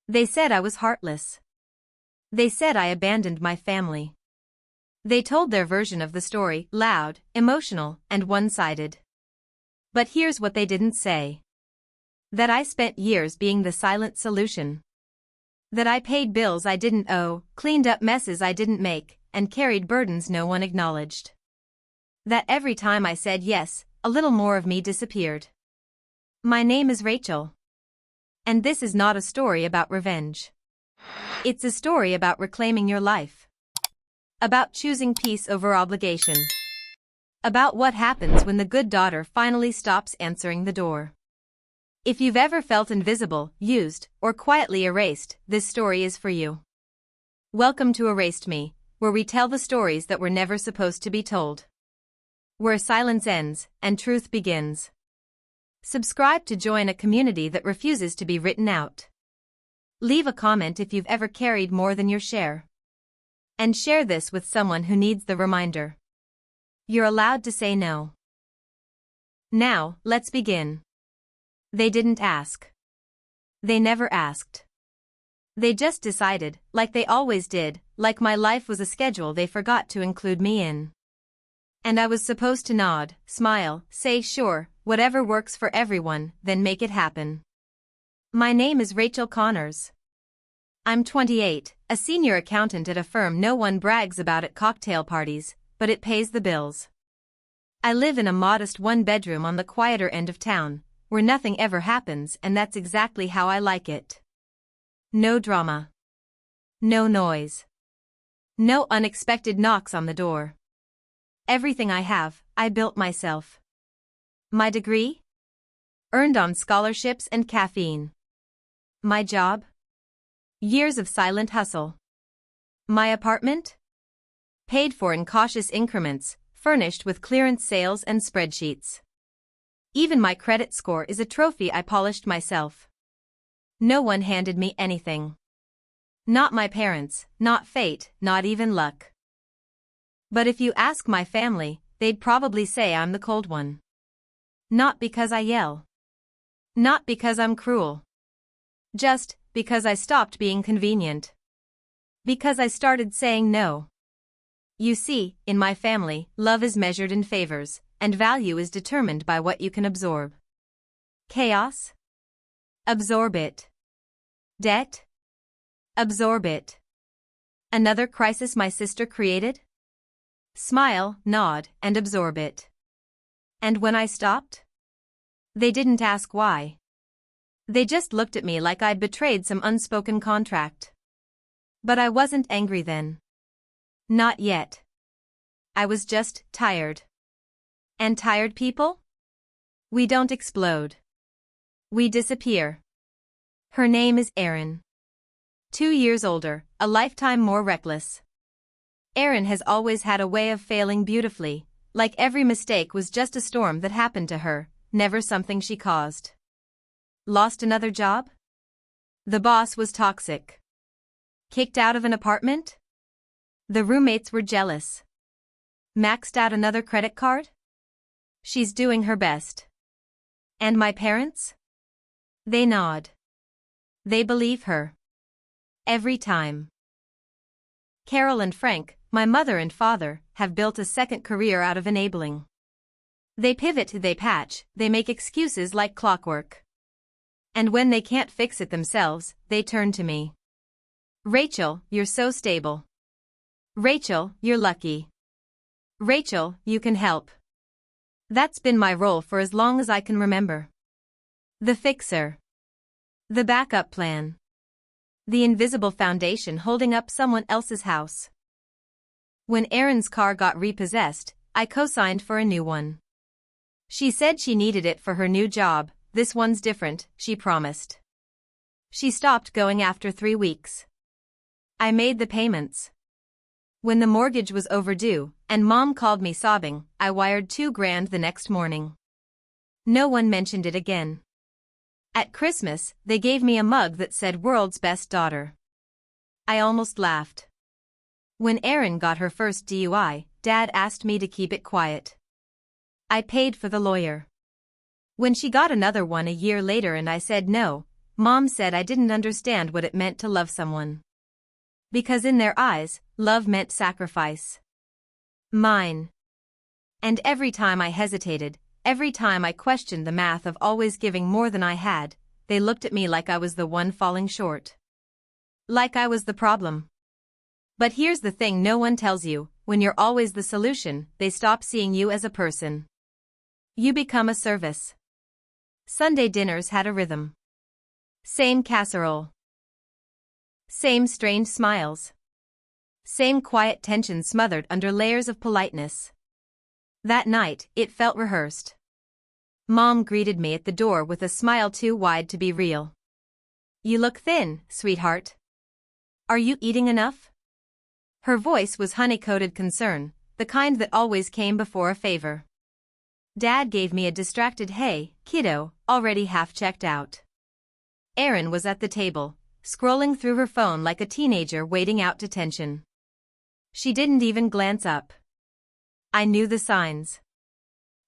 They said I was heartless. They said I abandoned my family. They told their version of the story, loud, emotional, and one-sided. But here's what they didn't say. That I spent years being the silent solution. That I paid bills I didn't owe, cleaned up messes I didn't make, and carried burdens no one acknowledged. That every time I said yes, a little more of me disappeared. My name is Rachel. And this is not a story about revenge. It's a story about reclaiming your life. About choosing peace over obligation. About what happens when the good daughter finally stops answering the door. If you've ever felt invisible, used, or quietly erased, this story is for you. Welcome to ErasedMe, where we tell the stories that were never supposed to be told. Where silence ends and truth begins. Subscribe to join a community that refuses to be written out. Leave a comment if you've ever carried more than your share. And share this with someone who needs the reminder. You're allowed to say no. Now, let's begin. They didn't ask. They never asked. They just decided, like they always did, like my life was a schedule they forgot to include me in. And I was supposed to nod, smile, say sure, whatever works for everyone, then make it happen. My name is Rachel Connors. I'm 28, a senior accountant at a firm no one brags about at cocktail parties, but it pays the bills. I live in a modest one-bedroom on the quieter end of town, where nothing ever happens, and that's exactly how I like it. No drama. No noise. No unexpected knocks on the door. Everything I have, I built myself. My degree? Earned on scholarships and caffeine. My job? Years of silent hustle. My apartment? Paid for in cautious increments, furnished with clearance sales and spreadsheets. Even my credit score is a trophy I polished myself. No one handed me anything. Not my parents, not fate, not even luck. But if you ask my family, they'd probably say I'm the cold one. Not because I yell. Not because I'm cruel. Just because I stopped being convenient. Because I started saying no. You see, in my family, love is measured in favors, and value is determined by what you can absorb. Chaos? Absorb it. Debt? Absorb it. Another crisis my sister created? Smile, nod, and absorb it. And when I stopped? They didn't ask why. They just looked at me like I'd betrayed some unspoken contract. But I wasn't angry then. Not yet. I was just tired. And tired people? We don't explode. We disappear. Her name is Erin. 2 years older, a lifetime more reckless. Erin has always had a way of failing beautifully, like every mistake was just a storm that happened to her, never something she caused. Lost another job? The boss was toxic. Kicked out of an apartment? The roommates were jealous. Maxed out another credit card? She's doing her best. And my parents? They nod. They believe her. Every time. Carol and Frank, my mother and father, have built a second career out of enabling. They pivot, they patch, they make excuses like clockwork. And when they can't fix it themselves, they turn to me. Rachel, you're so stable. Rachel, you're lucky. Rachel, you can help. That's been my role for as long as I can remember. The fixer. The backup plan. The invisible foundation holding up someone else's house. When Erin's car got repossessed, I co-signed for a new one. She said she needed it for her new job. This one's different, she promised. She stopped going after 3 weeks. I made the payments. When the mortgage was overdue, and Mom called me sobbing, I wired $2,000 the next morning. No one mentioned it again. At Christmas, they gave me a mug that said "World's Best Daughter." I almost laughed. When Erin got her first DUI, Dad asked me to keep it quiet. I paid for the lawyer. When she got another one a year later and I said no, Mom said I didn't understand what it meant to love someone. Because in their eyes, love meant sacrifice. Mine. And every time I hesitated, every time I questioned the math of always giving more than I had, they looked at me like I was the one falling short. Like I was the problem. But here's the thing no one tells you, when you're always the solution, they stop seeing you as a person. You become a service. Sunday dinners had a rhythm. Same casserole. Same strained smiles. Same quiet tension smothered under layers of politeness. That night, it felt rehearsed. Mom greeted me at the door with a smile too wide to be real. "You look thin, sweetheart. Are you eating enough?" Her voice was honey-coated concern, the kind that always came before a favor. Dad gave me a distracted "Hey, kiddo," already half checked out. Erin was at the table, scrolling through her phone like a teenager waiting out detention. She didn't even glance up. I knew the signs.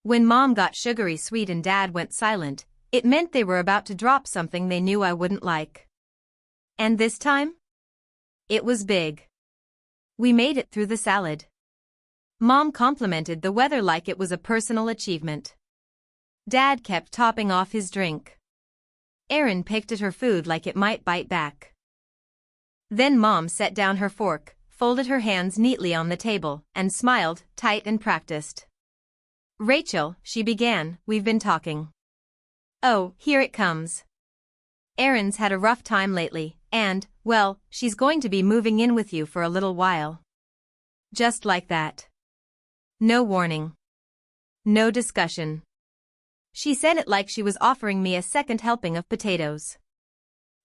When Mom got sugary sweet and Dad went silent, it meant they were about to drop something they knew I wouldn't like. And this time? It was big. We made it through the salad. Mom complimented the weather like it was a personal achievement. Dad kept topping off his drink. Erin picked at her food like it might bite back. Then Mom set down her fork, folded her hands neatly on the table, and smiled, tight and practiced. "Rachel," she began, "we've been talking." "Oh, here it comes. Erin's had a rough time lately, and, well, she's going to be moving in with you for a little while." Just like that. No warning. No discussion. She said it like she was offering me a second helping of potatoes.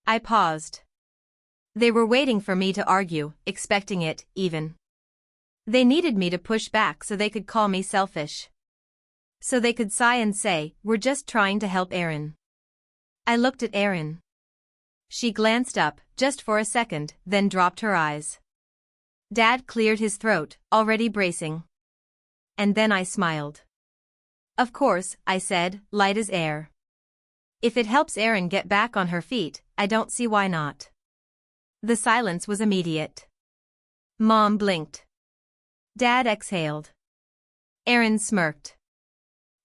I paused. They were waiting for me to argue, expecting it, even. They needed me to push back so they could call me selfish. So they could sigh and say, "We're just trying to help Erin." I looked at Erin. She glanced up, just for a second, then dropped her eyes. Dad cleared his throat, already bracing. And then I smiled. "Of course," I said, light as air. "If it helps Erin get back on her feet, I don't see why not." The silence was immediate. Mom blinked. Dad exhaled. Erin smirked.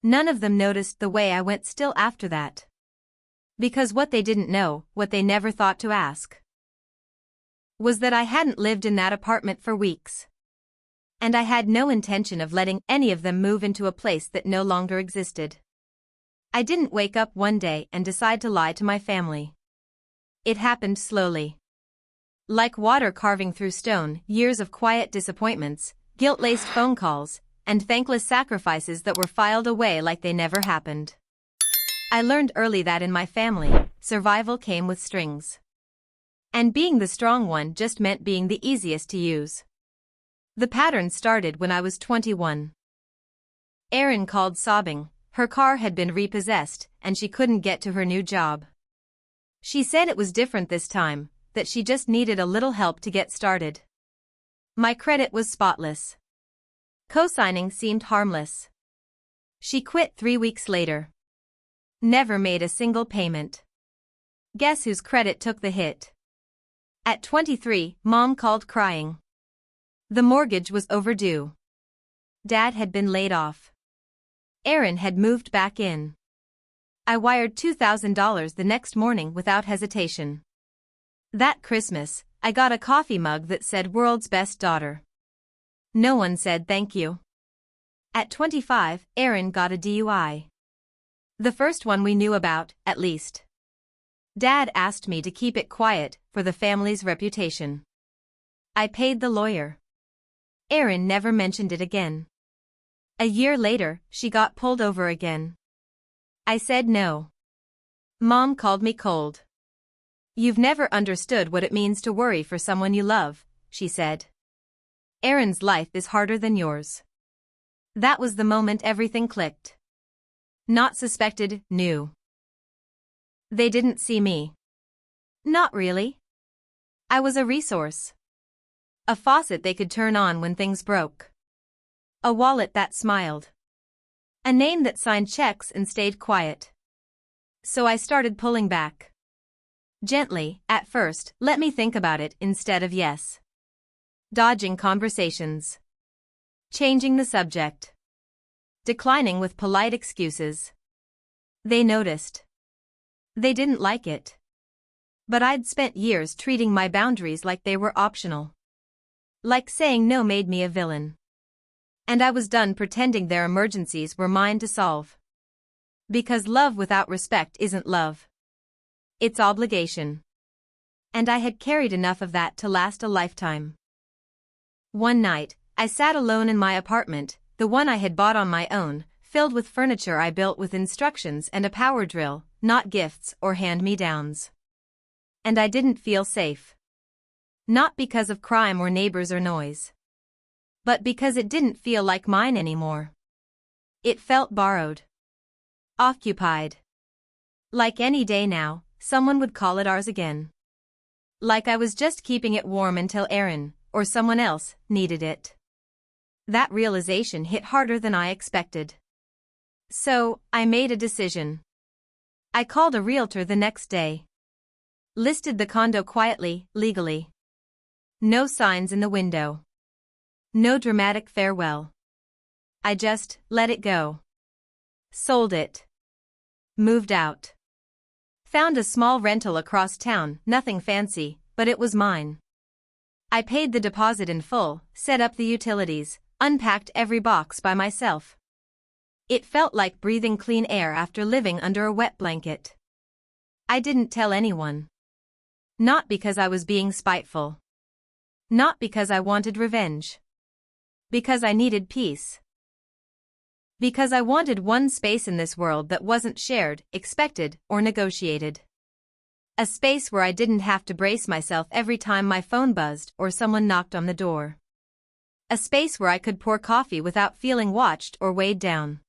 None of them noticed the way I went still after that. Because what they didn't know, what they never thought to ask, was that I hadn't lived in that apartment for weeks. And I had no intention of letting any of them move into a place that no longer existed. I didn't wake up one day and decide to lie to my family. It happened slowly. Like water carving through stone, years of quiet disappointments, guilt-laced phone calls, and thankless sacrifices that were filed away like they never happened. I learned early that in my family, survival came with strings. And being the strong one just meant being the easiest to use. The pattern started when I was 21. Erin called sobbing. Her car had been repossessed, and she couldn't get to her new job. She said it was different this time, that she just needed a little help to get started. My credit was spotless. Co-signing seemed harmless. She quit 3 weeks later. Never made a single payment. Guess whose credit took the hit? At 23, Mom called crying. The mortgage was overdue. Dad had been laid off. Erin had moved back in. I wired $2,000 the next morning without hesitation. That Christmas, I got a coffee mug that said "World's Best Daughter." No one said thank you. At 25, Erin got a DUI. The first one we knew about, at least. Dad asked me to keep it quiet, for the family's reputation. I paid the lawyer. Erin never mentioned it again. A year later, she got pulled over again. I said no. Mom called me cold. "You've never understood what it means to worry for someone you love," she said. "Erin's life is harder than yours." That was the moment everything clicked. Not suspected, knew. They didn't see me. Not really. I was a resource. A faucet they could turn on when things broke. A wallet that smiled. A name that signed checks and stayed quiet. So I started pulling back. Gently, at first, let me think about it instead of yes. Dodging conversations. Changing the subject. Declining with polite excuses. They noticed. They didn't like it. But I'd spent years treating my boundaries like they were optional. Like saying no made me a villain. And I was done pretending their emergencies were mine to solve. Because love without respect isn't love. It's obligation. And I had carried enough of that to last a lifetime. One night, I sat alone in my apartment, the one I had bought on my own, filled with furniture I built with instructions and a power drill, not gifts or hand-me-downs. And I didn't feel safe. Not because of crime or neighbors or noise. But because it didn't feel like mine anymore. It felt borrowed. Occupied. Like any day now, someone would call it ours again. Like I was just keeping it warm until Aaron, or someone else, needed it. That realization hit harder than I expected. So, I made a decision. I called a realtor the next day. Listed the condo quietly, legally. No signs in the window. No dramatic farewell. I just let it go. Sold it. Moved out. Found a small rental across town, nothing fancy, but it was mine. I paid the deposit in full, set up the utilities, unpacked every box by myself. It felt like breathing clean air after living under a wet blanket. I didn't tell anyone. Not because I was being spiteful. Not because I wanted revenge. Because I needed peace. Because I wanted one space in this world that wasn't shared, expected, or negotiated. A space where I didn't have to brace myself every time my phone buzzed or someone knocked on the door. A space where I could pour coffee without feeling watched or weighed down.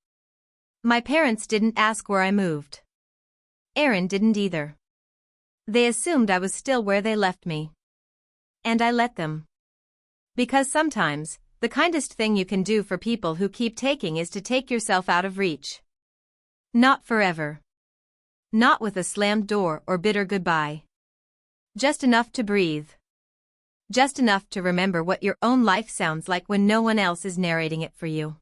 My parents didn't ask where I moved. Aaron didn't either. They assumed I was still where they left me. And I let them. Because sometimes, the kindest thing you can do for people who keep taking is to take yourself out of reach. Not forever. Not with a slammed door or bitter goodbye. Just enough to breathe. Just enough to remember what your own life sounds like when no one else is narrating it for you.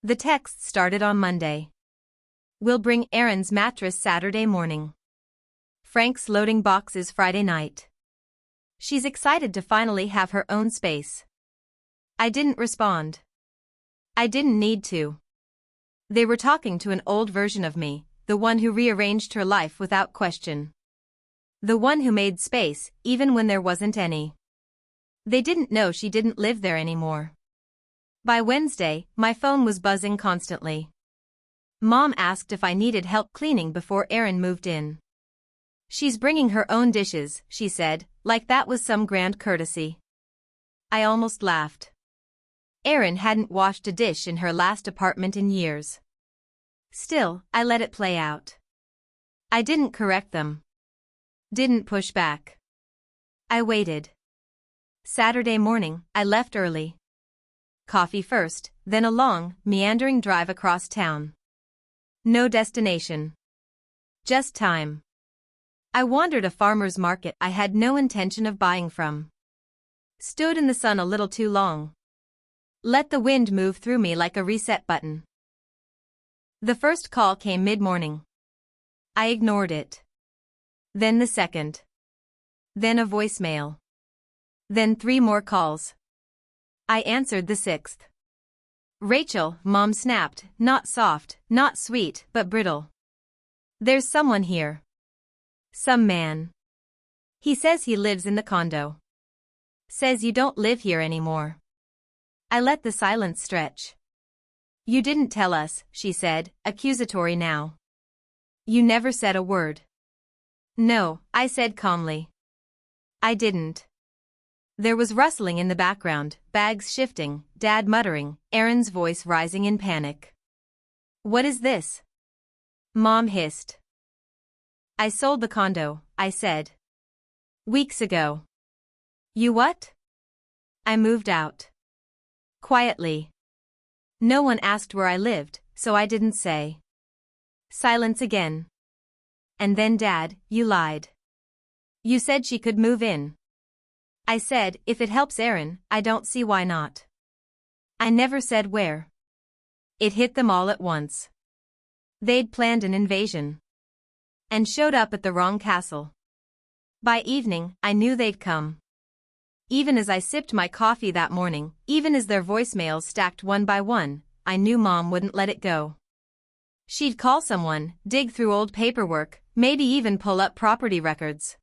The text started on Monday. We'll bring Aaron's mattress Saturday morning. Frank's loading boxes Friday night. She's excited to finally have her own space. I didn't respond. I didn't need to. They were talking to an old version of me, the one who rearranged her life without question. The one who made space, even when there wasn't any. They didn't know she didn't live there anymore. By Wednesday, my phone was buzzing constantly. Mom asked if I needed help cleaning before Aaron moved in. She's bringing her own dishes, she said, like that was some grand courtesy. I almost laughed. Aaron hadn't washed a dish in her last apartment in years. Still, I let it play out. I didn't correct them. Didn't push back. I waited. Saturday morning, I left early. Coffee first, then a long, meandering drive across town. No destination. Just time. I wandered a farmer's market I had no intention of buying from. Stood in the sun a little too long. Let the wind move through me like a reset button. The first call came mid-morning. I ignored it. Then the second. Then a voicemail. Then 3 more calls. I answered the 6th. Rachel, Mom snapped, not soft, not sweet, but brittle. There's someone here. Some man. He says he lives in the condo. Says you don't live here anymore. I let the silence stretch. You didn't tell us, she said, accusatory now. You never said a word. No, I said calmly. I didn't. There was rustling in the background, bags shifting, Dad muttering, Aaron's voice rising in panic. What is this? Mom hissed. I sold the condo, I said. Weeks ago. You what? I moved out. Quietly. No one asked where I lived, so I didn't say. Silence again. And then Dad, you lied. You said she could move in. I said, if it helps Erin, I don't see why not. I never said where. It hit them all at once. They'd planned an invasion. And showed up at the wrong castle. By evening, I knew they'd come. Even as I sipped my coffee that morning, even as their voicemails stacked one by one, I knew Mom wouldn't let it go. She'd call someone, dig through old paperwork, maybe even pull up property records.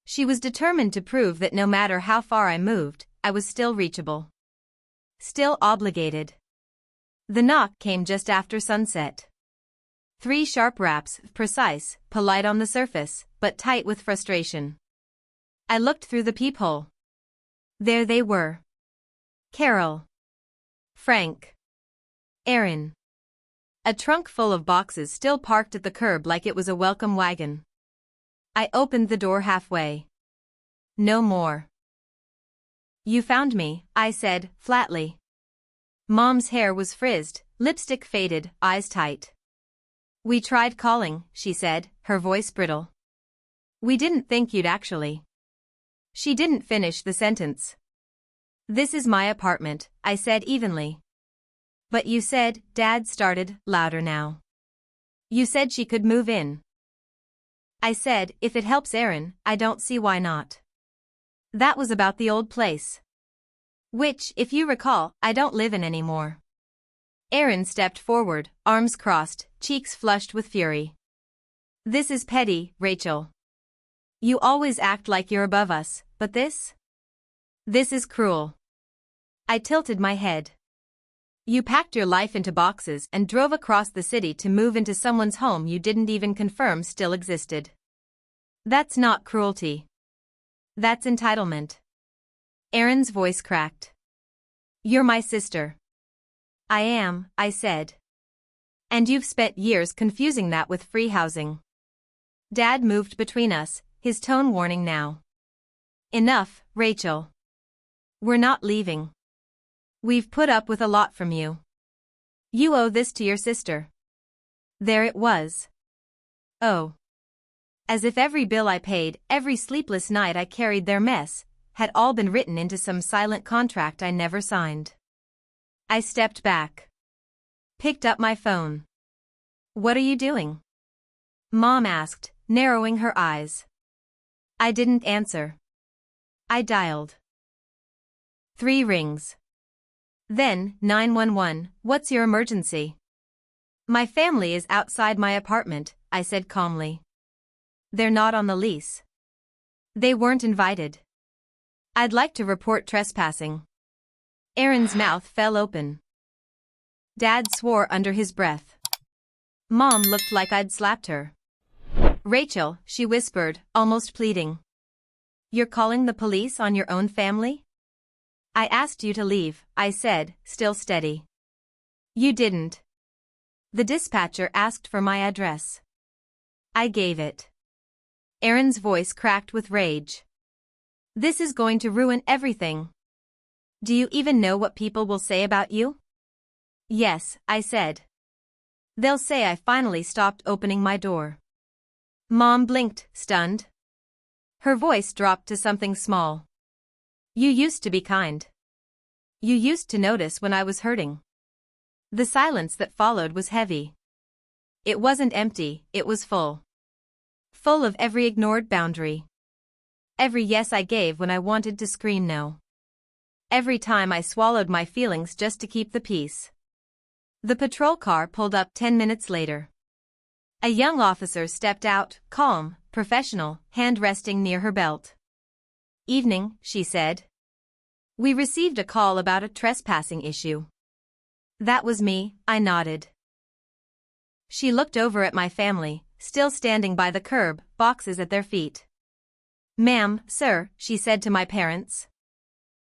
She was determined to prove that no matter how far I moved, I was still reachable. Still obligated. The knock came just after sunset. 3 sharp raps, precise, polite on the surface, but tight with frustration. I looked through the peephole. There they were. Carol. Frank. Erin. A trunk full of boxes still parked at the curb like it was a welcome wagon. I opened the door halfway. No more. You found me, I said, flatly. Mom's hair was frizzed, lipstick faded, eyes tight. We tried calling, she said, her voice brittle. We didn't think you'd actually. She didn't finish the sentence. This is my apartment, I said evenly. But you said, Dad started, louder now. You said she could move in. I said, if it helps Erin, I don't see why not. That was about the old place. Which, if you recall, I don't live in anymore. Erin stepped forward, arms crossed, cheeks flushed with fury. This is petty, Rachel. You always act like you're above us, but this? This is cruel. I tilted my head. You packed your life into boxes and drove across the city to move into someone's home you didn't even confirm still existed. That's not cruelty. That's entitlement. Erin's voice cracked. You're my sister. I am, I said. And you've spent years confusing that with free housing. Dad moved between us, his tone warning now. Enough, Rachel. We're not leaving. We've put up with a lot from you. You owe this to your sister. There it was. Oh. As if every bill I paid, every sleepless night I carried their mess, had all been written into some silent contract I never signed. I stepped back. Picked up my phone. What are you doing? Mom asked, narrowing her eyes. I didn't answer. I dialed. 3 rings. Then, 911, what's your emergency? My family is outside my apartment, I said calmly. They're not on the lease. They weren't invited. I'd like to report trespassing. Erin's mouth fell open. Dad swore under his breath. Mom looked like I'd slapped her. Rachel, she whispered, almost pleading. You're calling the police on your own family? I asked you to leave, I said, still steady. You didn't. The dispatcher asked for my address. I gave it. Erin's voice cracked with rage. This is going to ruin everything. Do you even know what people will say about you? Yes, I said. They'll say I finally stopped opening my door. Mom blinked, stunned. Her voice dropped to something small. You used to be kind. You used to notice when I was hurting. The silence that followed was heavy. It wasn't empty, it was full. Full of every ignored boundary. Every yes I gave when I wanted to scream no. Every time I swallowed my feelings just to keep the peace. The patrol car pulled up 10 minutes later. A young officer stepped out, calm, professional, hand resting near her belt. Evening, she said. We received a call about a trespassing issue. That was me, I nodded. She looked over at my family, still standing by the curb, boxes at their feet. Ma'am, sir, she said to my parents.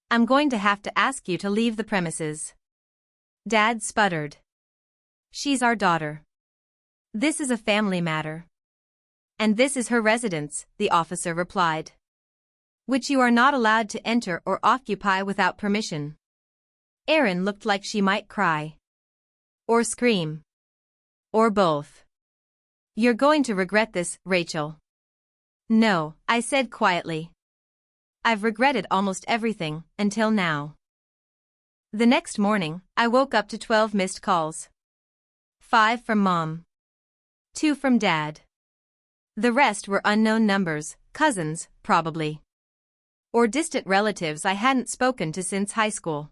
I'm going to have to ask you to leave the premises. Dad sputtered. She's our daughter. This is a family matter. And this is her residence, the officer replied. Which you are not allowed to enter or occupy without permission. Erin looked like she might cry. Or scream. Or both. You're going to regret this, Rachel. No, I said quietly. I've regretted almost everything, until now. The next morning, I woke up to 12 missed calls. 5 from Mom. 2 from Dad. The rest were unknown numbers, cousins, probably. Or distant relatives I hadn't spoken to since high school.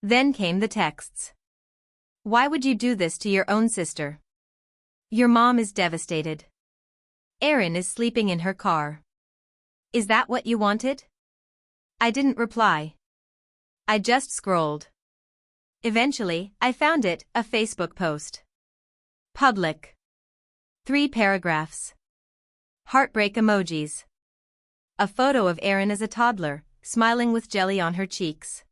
Then came the texts. Why would you do this to your own sister? Your mom is devastated. Erin is sleeping in her car. Is that what you wanted? I didn't reply. I just scrolled. Eventually, I found it, a Facebook post. Public. 3 paragraphs. Heartbreak emojis. A photo of Erin as a toddler, smiling with jelly on her cheeks.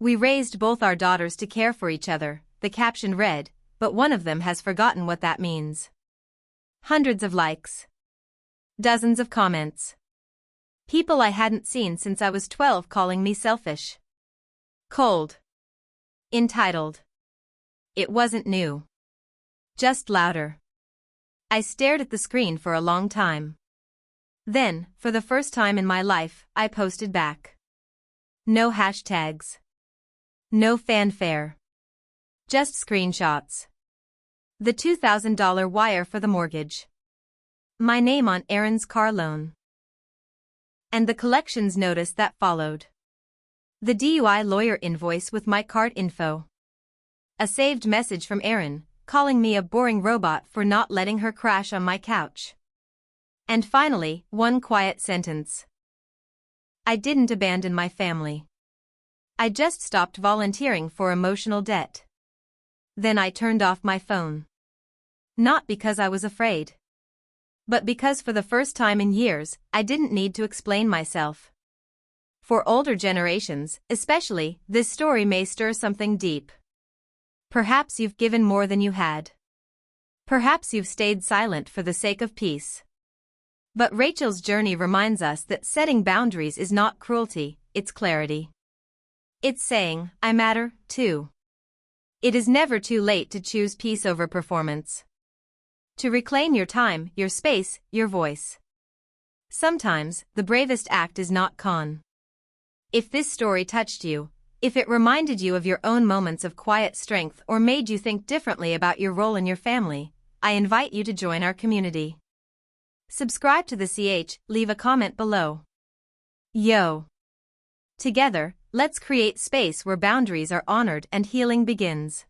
We raised both our daughters to care for each other, the caption read, but one of them has forgotten what that means. Hundreds of likes. Dozens of comments. People I hadn't seen since I was 12 calling me selfish. Cold. Entitled. It wasn't new. Just louder. I stared at the screen for a long time. Then, for the first time in my life, I posted back. No hashtags. No fanfare. Just screenshots. The $2,000 wire for the mortgage. My name on Erin's car loan. And the collections notice that followed. The DUI lawyer invoice with my card info. A saved message from Erin, calling me a boring robot for not letting her crash on my couch. And finally, one quiet sentence. I didn't abandon my family. I just stopped volunteering for emotional debt. Then I turned off my phone. Not because I was afraid. But because for the first time in years, I didn't need to explain myself. For older generations, especially, this story may stir something deep. Perhaps you've given more than you had. Perhaps you've stayed silent for the sake of peace. But Rachel's journey reminds us that setting boundaries is not cruelty, it's clarity. It's saying, I matter, too. It is never too late to choose peace over performance. To reclaim your time, your space, your voice. Sometimes, the bravest act is not con. If this story touched you, if it reminded you of your own moments of quiet strength or made you think differently about your role in your family, I invite you to join our community. Subscribe to the CH, leave a comment below. Yo! Together, let's create space where boundaries are honored and healing begins.